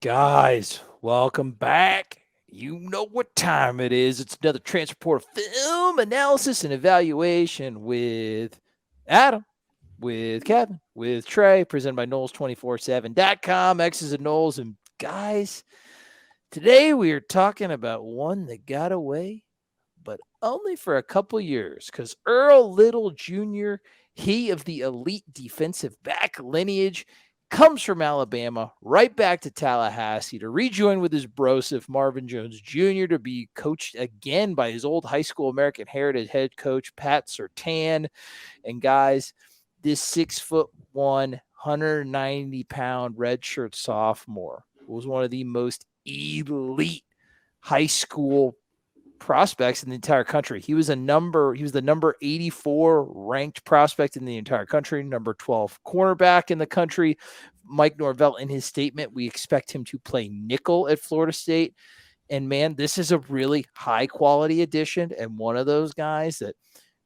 Guys, welcome back. You know what time it is. It's another Transporter film analysis and evaluation with Adam, with Kevin, with Trey, presented by Knowles247.com, X's and Knowles. And guys, today we are talking about one that got away, but only for a couple years, because Earl Little Jr., he of the elite defensive back lineage, comes from Alabama, right back to Tallahassee to rejoin with his brosif Marvin Jones Jr. to be coached again by his old high school American Heritage head coach Pat Surtain. And guys, this 6'1", 190-pound redshirt sophomore was one of the most elite high school prospects in the entire country. He was the number 84 ranked prospect in the entire country, number 12 cornerback in the country. Mike Norvell, in his statement, we expect him to play nickel at Florida State. And man, this is a really high quality addition and one of those guys that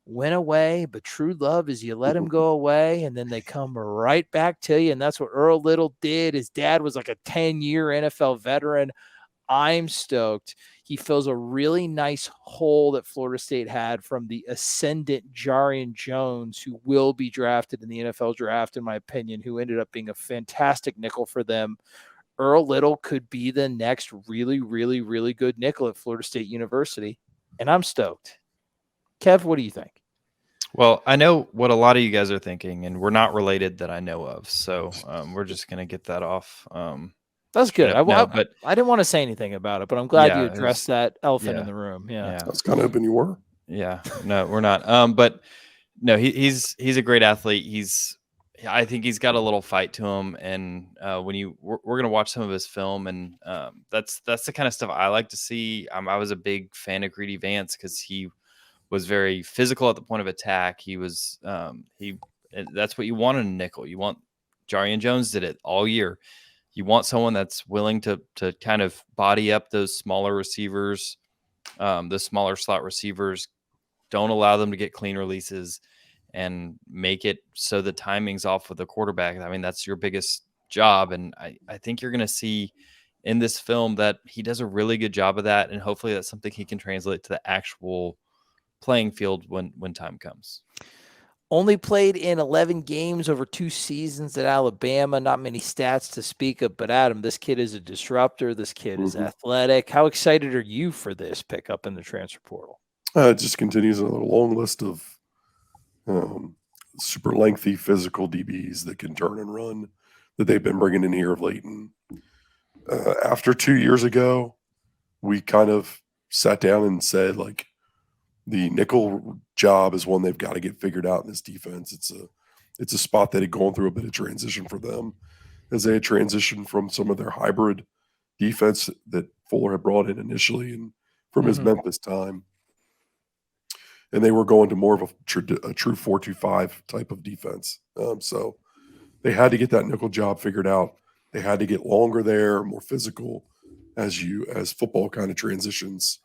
went away, but true love is you let him go away and then they come right back to you. And that's what Earl Little did. His dad was like a 10-year NFL veteran. I'm stoked. He fills a really nice hole that Florida State had from the ascendant Jarian Jones, who will be drafted in the NFL draft, in my opinion, who ended up being a fantastic nickel for them. Earl Little could be the next really, really, really good nickel at Florida State University, and I'm stoked. Kev, what do you think? Well, I know what a lot of you guys are thinking, and we're not related that I know of. So we're just going to get that off. That's good. But I didn't want to say anything about it, but I'm glad you addressed that elephant in yeah, the room. Yeah. I was kind of hoping you were. Yeah. No, we're not. But no, he's a great athlete. I think he's got a little fight to him. And we're going to watch some of his film, and that's the kind of stuff I like to see. I was a big fan of Greedy Vance because he was very physical at the point of attack. He was that's what you want in a nickel. You want Jarian Jones did it all year. You want someone that's willing to kind of body up those smaller receivers, the smaller slot receivers. Don't allow them to get clean releases and make it so the timing's off with the quarterback. I mean, that's your biggest job. And I think you're going to see in this film that he does a really good job of that. And hopefully that's something he can translate to the actual playing field when time comes. Only played in 11 games over 2 seasons at Alabama. Not many stats to speak of, but Adam, this kid is a disruptor. This kid is athletic. How excited are you for this pickup in the transfer portal? It just continues a long list of super lengthy physical DBs that can turn and run that they've been bringing in here of late. And after 2 years ago, we kind of sat down and said, like, the nickel job is one they've got to get figured out in this defense. It's a spot that had gone through a bit of transition for them as they had transitioned from some of their hybrid defense that Fuller had brought in initially and from his Memphis time. And they were going to more of a true 4-2-5 type of defense. So they had to get that nickel job figured out. They had to get longer there, more physical as football kind of transitions.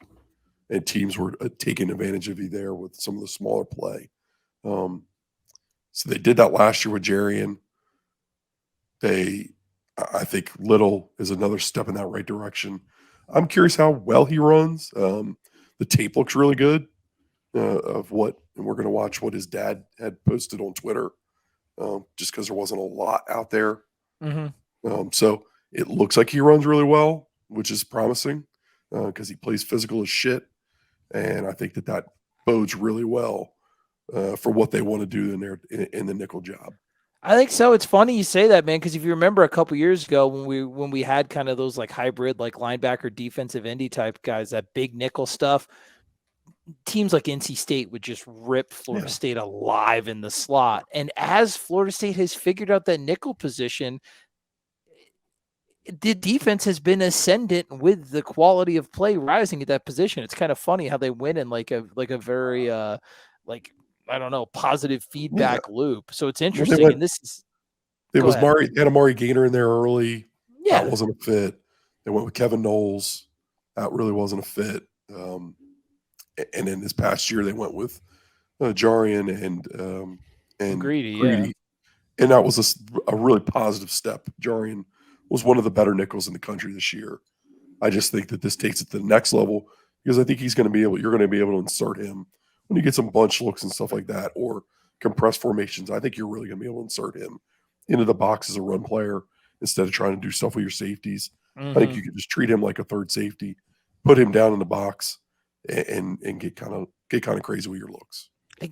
And teams were taking advantage of you there with some of the smaller play. So they did that last year with Jarian. I think Little is another step in that right direction. I'm curious how well he runs. The tape looks really good and we're going to watch what his dad had posted on Twitter just because there wasn't a lot out there. So it looks like he runs really well, which is promising because he plays physical as shit. And I think that bodes really well for what they want to do in the nickel job. I think so. It's funny you say that, man, because if you remember a couple years ago when we had kind of those like hybrid, like linebacker, defensive endy type guys, that big nickel stuff, teams like NC State would just rip Florida State alive in the slot. And as Florida State has figured out that nickel position, the defense has been ascendant with the quality of play rising at that position. It's kind of funny how they win in like a very positive feedback loop. So it's interesting. Well, and this is they had Amari Gainer in there early. Yeah, that wasn't a fit. They went with Kevin Knowles. That really wasn't a fit. And then this past year they went with Jarian and Greedy. Yeah. And that was a really positive step. Jarian was one of the better nickels in the country this year. I just think that this takes it to the next level because I think he's going to be able. You're going to be able to insert him when you get some bunch looks and stuff like that, or compressed formations. I think you're really going to be able to insert him into the box as a run player instead of trying to do stuff with your safeties. I think you can just treat him like a third safety, put him down in the box, and get kind of crazy with your looks.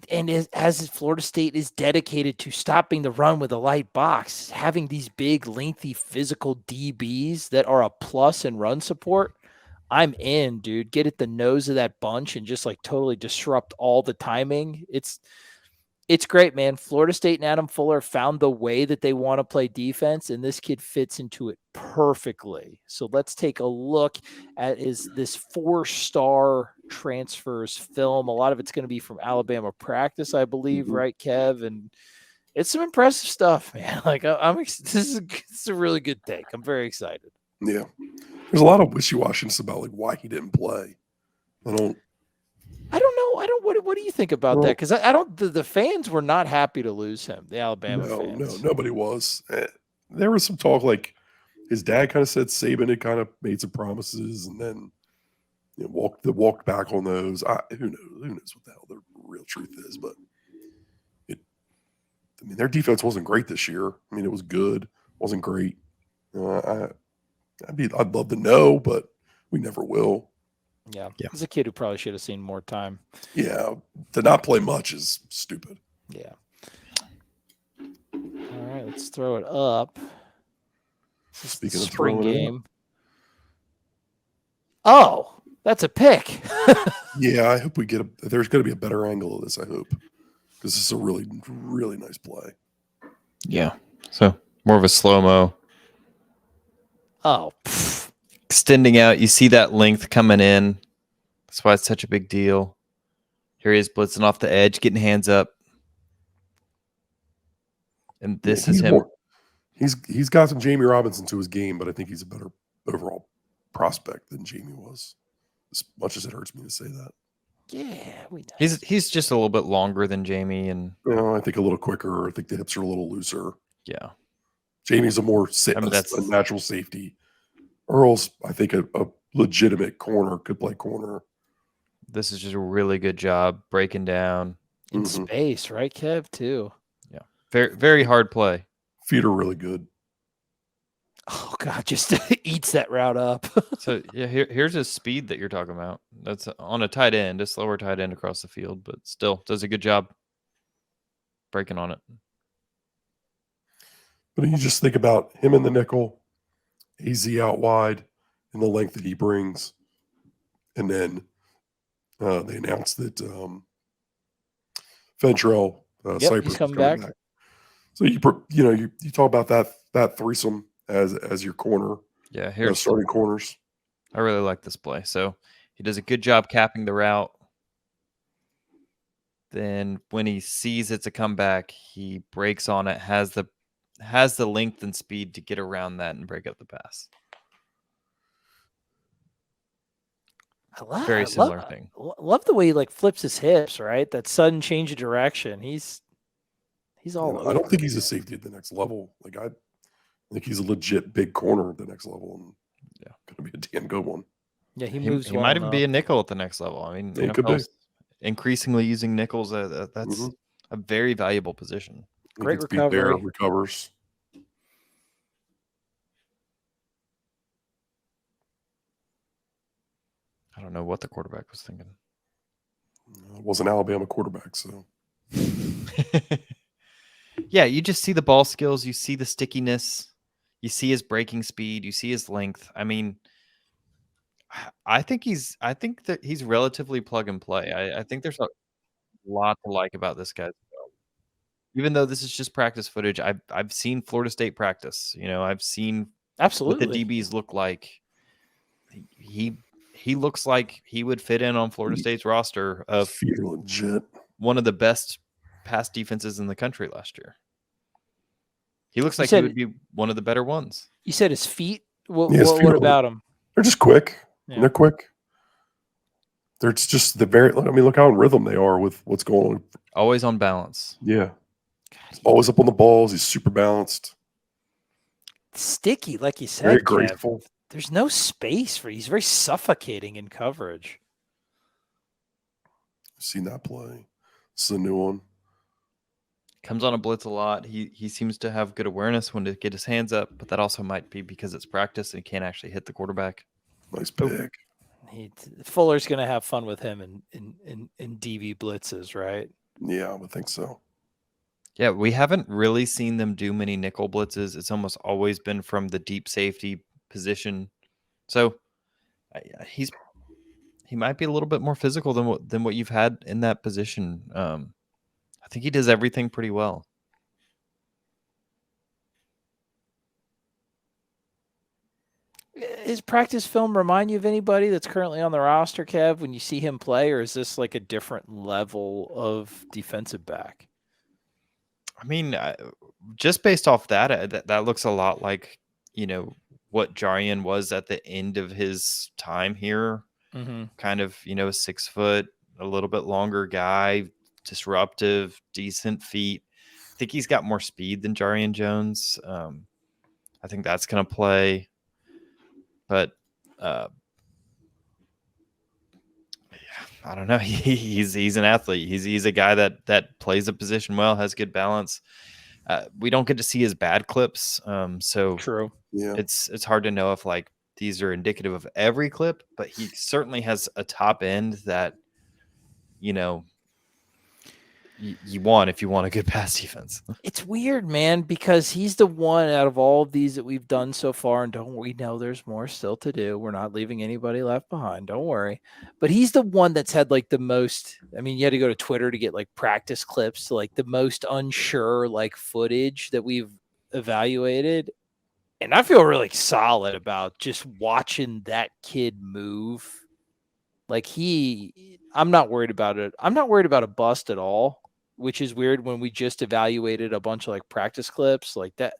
And as Florida State is dedicated to stopping the run with a light box, having these big, lengthy, physical DBs that are a plus in run support, I'm in, dude. Get at the nose of that bunch and just like totally disrupt all the timing. It's great, man. Florida State and Adam Fuller found the way that they want to play defense, and this kid fits into it perfectly. So let's take a look at this 4-star transfers film. A lot of it's going to be from Alabama practice, I believe, right, Kev? And it's some impressive stuff, man. Like this is a really good take. I'm very excited. Yeah, there's a lot of wishy-washiness about like why he didn't play. I don't know. What do you think about that? Because I don't. The fans were not happy to lose him. The Alabama fans. No, nobody was. There was some talk like his dad kind of said Saban had kind of made some promises and then walked back on those. Who knows what the hell the real truth is? But their defense wasn't great this year. I mean, it was good, wasn't great. I'd love to know, but we never will. Yeah. He's a kid who probably should have seen more time. Yeah, to not play much is stupid. Yeah. All right, let's throw it up. Speaking of spring throwing game. Oh, that's a pick. Yeah, I hope there's going to be a better angle of this, I hope. Because this is a really, really nice play. Yeah. So more of a slow-mo. Oh, extending out. You see that length coming in. That's why it's such a big deal. Here he is blitzing off the edge, getting hands up. And this is him. He's got some Jamie Robinson to his game, but I think he's a better overall prospect than Jamie was. As much as it hurts me to say that. Yeah, we know. He's just a little bit longer than Jamie, and I think a little quicker. I think the hips are a little looser. Yeah. Jamie's a more a natural safety. Earl's, I think, a legitimate corner, could play corner. This is just a really good job breaking down. In space, right, Kev, too? Yeah. Very, very hard play. Feet are really good. Oh, God, just eats that route up. So, yeah, here's his speed that you're talking about. That's on a tight end, a slower tight end across the field, but still does a good job breaking on it. But you just think about him in the nickel, AZ out wide, and the length that he brings. And then they announced that Fentrell, Cypress he's coming back. So you talk about that threesome as your corner. Yeah, here's starting corners. I really like this play. So he does a good job capping the route. Then when he sees it's a comeback, he breaks on it, has the length and speed to get around that and break up the pass. Very similar thing. Love the way he like flips his hips, right? That sudden change of direction. He's all over. I don't think he's a safety at the next level. Like I think he's a legit big corner at the next level, and gonna be a damn good one. Yeah, he moves. He might even be a nickel at the next level. I mean, it could be. Increasingly using nickels. That's a very valuable position. Great recovery. Recovers. I don't know what the quarterback was thinking. It was an Alabama quarterback, so. Yeah, you just see the ball skills. You see the stickiness. You see his breaking speed. You see his length. I mean, I think that he's relatively plug and play. I think there's a lot to like about this guy. Even though this is just practice footage, I've seen Florida State practice. I've seen absolutely what the DBs look like. He looks like he would fit in on Florida State's roster of legit. One of the best pass defenses in the country last year. He looks like he would be one of the better ones. You said his feet? What about him? They're just quick. Yeah. They're quick. They're just look how in rhythm they are with what's going on. Always on balance. Yeah. He's always up on the balls. He's super balanced. sticky, like you said, Very Kev. graceful. There's no space for. He's very suffocating in coverage. I've seen that play. It's a new one. Comes on a blitz a lot. He seems to have good awareness when to get his hands up, but that also might be because it's practice and he can't actually hit the quarterback. Nice pick. Fuller's going to have fun with him in DV blitzes, right? Yeah, I would think so. Yeah, we haven't really seen them do many nickel blitzes. It's almost always been from the deep safety position. So he might be a little bit more physical than what you've had in that position. I think he does everything pretty well. His practice film remind you of anybody that's currently on the roster, Kev, when you see him play, or is this like a different level of defensive back? I mean, just based off that, that looks a lot like, what Jarian was at the end of his time here. Mm-hmm. Kind of, 6 foot, a little bit longer guy, disruptive, decent feet. I think he's got more speed than Jarian Jones. I think that's going to play. But I don't know. He's an athlete. He's a guy that plays a position well, has good balance. We don't get to see his bad clips, so True. Yeah, it's hard to know if like these are indicative of every clip. But he certainly has a top end that you want if you want a good pass defense. It's weird, man, because he's the one out of all of these that we've done so far, and don't we know there's more still to do. We're not leaving anybody left behind. Don't worry. But he's the one that's had like the most, I mean, you had to go to Twitter to get like practice clips to like the most unsure like footage that we've evaluated. And I feel really solid about just watching that kid move. Like I'm not worried about it. I'm not worried about a bust at all, which is weird when we just evaluated a bunch of like practice clips like that.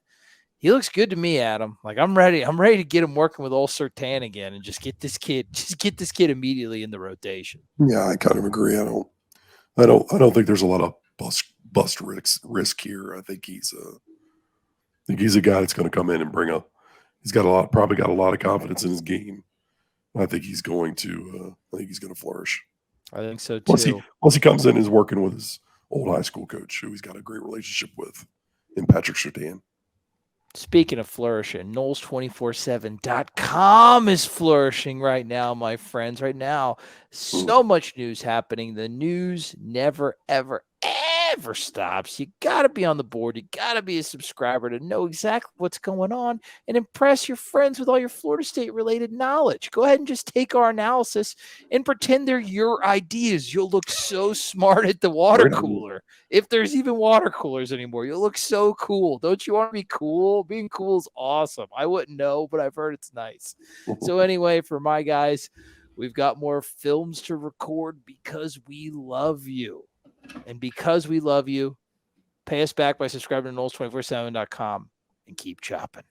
He looks good to me, Adam. Like I'm ready to get him working with old Surtain again and just get this kid immediately in the rotation. yeah, I kind of agree. I don't think there's a lot of bust risk here. I think he's a guy that's going to come in and probably got a lot of confidence in his game. I think he's going to flourish. I think so too. Once he comes in and is working with his old high school coach, who he's got a great relationship with, in Patrick Surtain. Speaking of flourishing, Knowles247.com is flourishing right now, my friends. Right now, so much news happening. The news never, ever, ever stops. You got to be on the board. You got to be a subscriber to know exactly what's going on and impress your friends with all your Florida State-related knowledge. Go ahead and just take our analysis and pretend they're your ideas. You'll look so smart at the water cooler. If there's even water coolers anymore, you'll look so cool. Don't you want to be cool? Being cool is awesome. I wouldn't know, but I've heard it's nice. So anyway, for my guys, we've got more films to record because we love you. And because we love you, pay us back by subscribing to Knowles247.com and keep chopping.